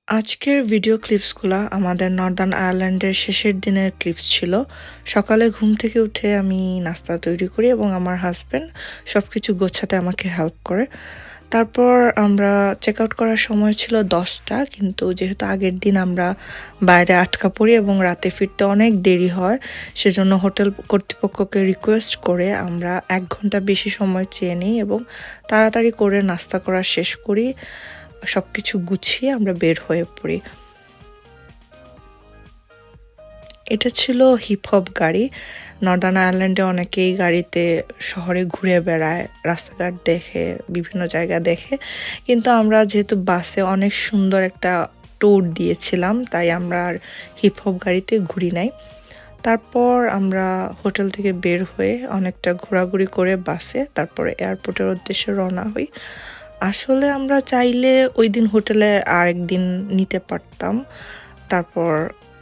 আজকের ভিডিও ক্লিপসগুলা আমাদের নর্দার্ন আয়ারল্যান্ডের শেষের দিনের ক্লিপস ছিল। সকালে ঘুম থেকে উঠে আমি নাস্তা তৈরি করি এবং আমার হাসব্যান্ড সবকিছু গোছাতে আমাকে হেল্প করে। তারপর আমরা চেক আউট করার সময় ছিল 10টা, কিন্তু যেহেতু আগের দিন আমরা বাইরে আটকা পড়ি এবং রাতে ফিরতে অনেক দেরি হয়, সেজন্য হোটেল কর্তৃপক্ষকে রিকোয়েস্ট করে আমরা 1 ঘন্টা বেশি সময় চেয়ে নিই এবং তাড়াতাড়ি করে নাস্তা করা শেষ করি। সবকিছু গুছিয়ে আমরা বের হয়ে পড়ি। এটা ছিল হিপ হপ গাড়ি। নর্দার্ন আয়ারল্যান্ডে অনেকেই গাড়িতে শহরে ঘুরে বেড়ায়, রাস্তাঘাট দেখে, বিভিন্ন জায়গা দেখে, কিন্তু আমরা যেহেতু বাসে অনেক সুন্দর একটা ট্যুর দিয়েছিলাম, তাই আমরা আর হিপ হপ গাড়িতে ঘুরি নাই। তারপর আমরা হোটেল থেকে বের হয়ে অনেকটা ঘোরাঘুরি করে বাসে তারপরে এয়ারপোর্টের উদ্দেশ্যে রওনা হই। আসলে আমরা চাইলে ওই দিন হোটেলে আরেকদিন নিতে পারতাম, তারপর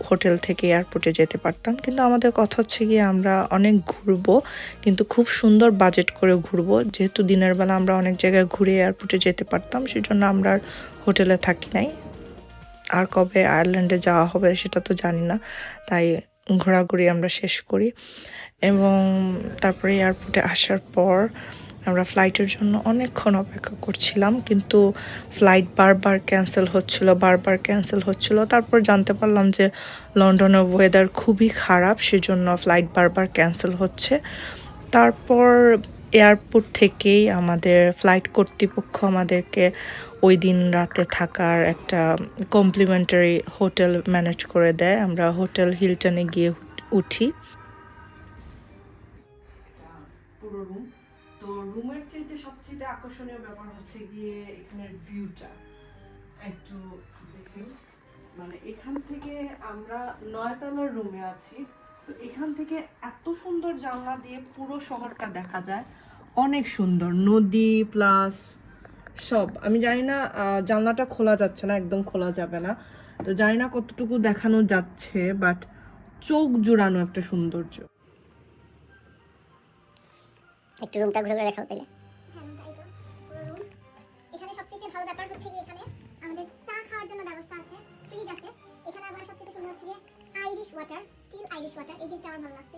হোটেল থেকে এয়ারপোর্টে যেতে পারতাম, কিন্তু আমাদের কথা হচ্ছে গিয়ে আমরা অনেক ঘুরবো, কিন্তু খুব সুন্দর বাজেট করে ঘুরবো। যেহেতু দিনের বেলা আমরা অনেক জায়গায় ঘুরে এয়ারপোর্টে যেতে পারতাম, সেজন্য আমরা আর হোটেলে থাকি নাই। আর কবে আয়ারল্যান্ডে যাওয়া হবে সেটা তো জানি না, তাই ঘোরাঘুরি আমরা শেষ করি। এবং তারপরে এয়ারপোর্টে আসার পর আমরা ফ্লাইটের জন্য অনেকক্ষণ অপেক্ষা করছিলাম, কিন্তু ফ্লাইট বারবার ক্যান্সেল হচ্ছিল। তারপর জানতে পারলাম যে লন্ডনের ওয়েদার খুবই খারাপ, সেজন্য ফ্লাইট বারবার ক্যান্সেল হচ্ছে। তারপর এয়ারপোর্ট থেকেই আমাদের ফ্লাইট কর্তৃপক্ষ আমাদেরকে ওই দিন রাতে থাকার একটা কমপ্লিমেন্টারি হোটেল ম্যানেজ করে দেয়। আমরা হোটেল হিলটনে গিয়ে উঠি। পুরো রুম, তো রুমের চাইতে সবচেয়ে আকর্ষণীয় ব্যাপার হচ্ছে গিয়ে এখানের ভিউটা একটু দেখুন। মানে এখান থেকে আমরা 9তলার রুমে আছি, তো এখান থেকে এত সুন্দর জানলা দিয়ে পুরো শহরটা দেখা যায়। অনেক সুন্দর নদী প্লাস সব। আমি জানি না, জানলাটা খোলা যাচ্ছে না, একদম খোলা যাবে না, তো জানি না কতটুকু দেখানো যাচ্ছে, বাট চোখ জুড়ানো একটা সৌন্দর্য। একটু রুমটা ঘুরে ঘুরে দেখাও তাইলে। হ্যাঁ, রুমটা এই তো পুরো রুম। এখানে সবচেয়ে ভালো ব্যাপার হচ্ছে কি এখানে আমাদের চা খাওয়ার জন্য ব্যবস্থা আছে, ফ্রিজ আছে। এখানে আবার সবচেয়ে সুন্দর হচ্ছে কি Irish water, still Irish water, এই জিনিসটা আমার ভালো লাগছে।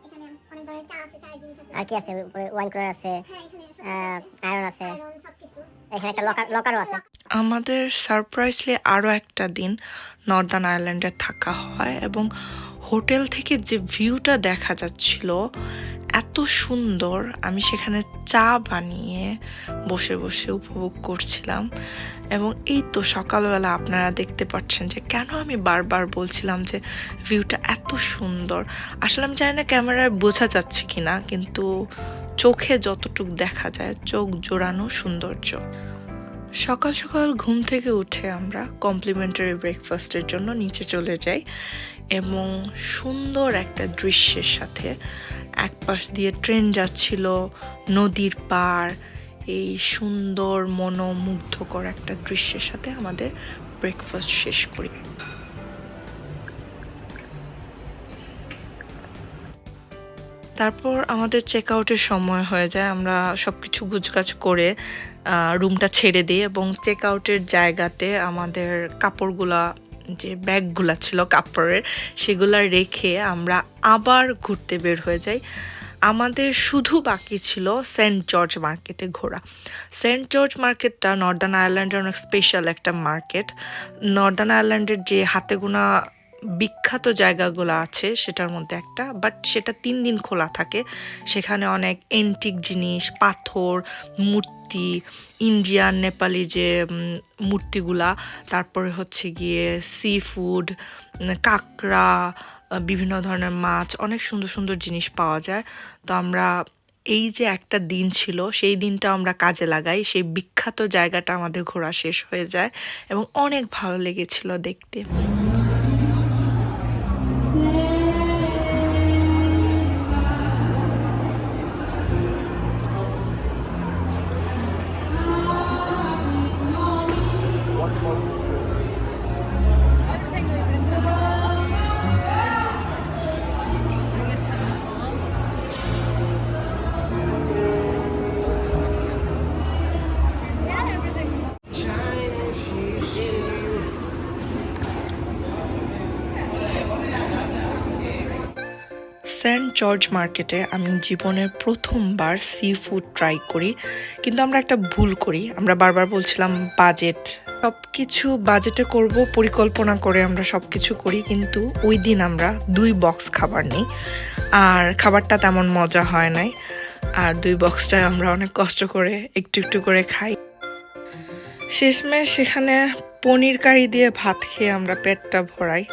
এখানে অনেক ধরনের চা আছে, চায়ের জিনিস আছে। আর কি আছে? উপরে ওয়াইন কুলার আছে। হ্যাঁ, এখানে আয়রন আছে, সবকিছু। এখানে একটা লকারও আছে। আমাদের সারপ্রাইজলি আরও একটা দিন নর্দার্ন আয়ারল্যান্ডে থাকা হয় এবং হোটেল থেকে যে ভিউটা দেখা যাচ্ছিল এত সুন্দর, আমি সেখানে চা বানিয়ে বসে বসে উপভোগ করছিলাম। এবং এই তো সকালবেলা আপনারা দেখতে পাচ্ছেন যে কেন আমি বারবার বলছিলাম যে ভিউটা এত সুন্দর। আসলে আমি জানি না ক্যামেরায় বোঝা যাচ্ছে কিনা, কিন্তু চোখে যতটুকু দেখা যায় চোখ জোড়ানো সৌন্দর্য। সকাল সকাল ঘুম থেকে উঠে আমরা কমপ্লিমেন্টারি ব্রেকফাস্টের জন্য নিচে চলে যাই এবং সুন্দর একটা দৃশ্যের সাথে এক পাশ দিয়ে ট্রেন যাচ্ছিল, নদীর পার, এই সুন্দর মনোমুগ্ধকর একটা দৃশ্যের সাথে আমাদের ব্রেকফাস্ট শেষ করি। তারপর আমাদের চেক আউটের সময় হয়ে যায়, আমরা সব কিছু গুছগাছ করে রুমটা ছেড়ে দিই এবং চেক আউটের জায়গাতে আমাদের কাপড়গুলা, যে ব্যাগগুলা ছিল কাপড়ের, সেগুলা রেখে আমরা আবার ঘুরতে বের হয়ে যাই। আমাদের শুধু বাকি ছিল সেন্ট জর্জ মার্কেটে ঘোরা। সেন্ট জর্জ মার্কেটটা নর্দার্ন আয়ারল্যান্ডের অনেক স্পেশাল একটা মার্কেট। নর্দার্ন আয়ারল্যান্ডের যে হাতে গোনা বিখ্যাত জায়গাগুলো আছে সেটার মধ্যে একটা, বাট সেটা 3 দিন খোলা থাকে। সেখানে অনেক এন্টিক জিনিস, পাথর, মূর্তি, ইন্ডিয়ান নেপালি যে মূর্তিগুলা, তারপরে হচ্ছে গিয়ে সি ফুড, কাঁকড়া, বিভিন্ন ধরনের মাছ, অনেক সুন্দর সুন্দর জিনিস পাওয়া যায়। তো আমরা এই যে একটা দিন ছিল, সেই দিনটা আমরা কাজে লাগাই, সেই বিখ্যাত জায়গাটা আমাদের ঘোরা শেষ হয়ে যায় এবং অনেক ভালো লেগেছিল দেখতে। সেন্ট জর্জ মার্কেটে আমি জীবনের প্রথমবার সি ফুড ট্রাই করি, কিন্তু আমরা একটা ভুল করি। আমরা বারবার বলছিলাম বাজেট, সব কিছু বাজেটে করব পরিকল্পনা করে আমরা সব কিছু করি, কিন্তু ওই দিন আমরা 2 বক্স খাবার নিই আর খাবারটা তেমন মজা হয় নাই। আর 2 বক্সটায় আমরা অনেক কষ্ট করে একটু একটু করে খাই। শেষমেশ সেখানে পনির কারি দিয়ে ভাত খেয়ে আমরা পেটটা ভরাই।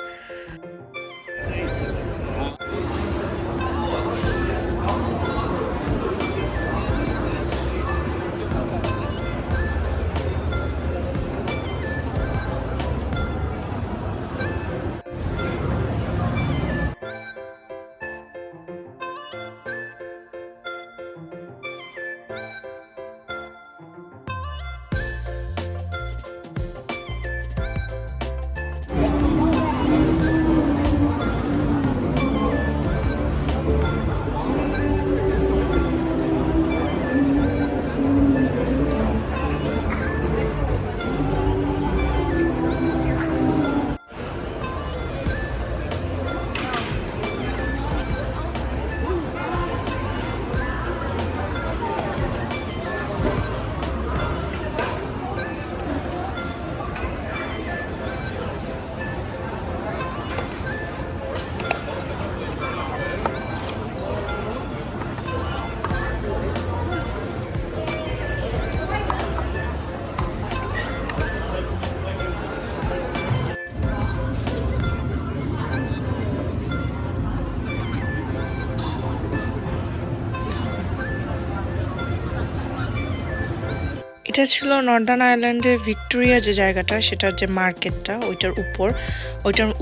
এটা ছিল নর্দার্ন আয়ারল্যান্ডের ভিক্টোরিয়া যে জায়গাটা, সেটার যে মার্কেটটা ওইটার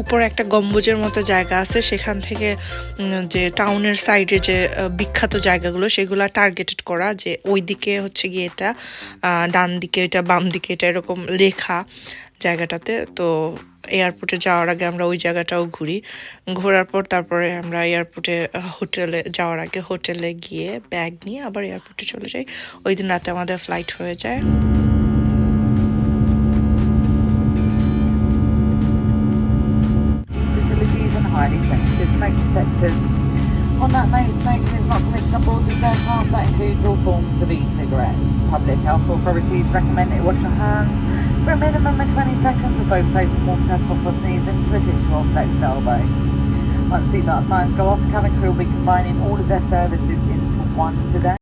উপর একটা গম্বুজের মতো জায়গা আছে। সেখান থেকে যে টাউনের সাইডে যে বিখ্যাত জায়গাগুলো সেগুলো টার্গেটেড করা, যে ওই দিকে হচ্ছে গিয়ে এটা, ডান দিকে এটা, বাম দিকে এটা, এরকম লেখা জায়গাটাতে। তো এয়ারপোর্টে যাওয়ার আগে আমরা ওই জায়গাটাও ঘুরি। ঘোরার পর তারপরে আমরা এয়ারপোর্টে হোটেলে যাওয়ার আগে হোটেলে গিয়ে ব্যাগ নিয়ে আবার এয়ারপোর্টে চলে যাই। ওই দিন রাতে আমাদের ফ্লাইট হয়ে যায়। Facilities and highly sensitive smoke detectors. On that note, smoking is not permitted on board the aircraft. That includes all forms of e-cigarettes. Public health authorities recommend that you wash your hands for a minimum of 20 seconds with both soap and water, cough or sneeze into a tissue or flexed elbow. Once seatbelt signs go off, cabin crew will be combining all of their services into one today.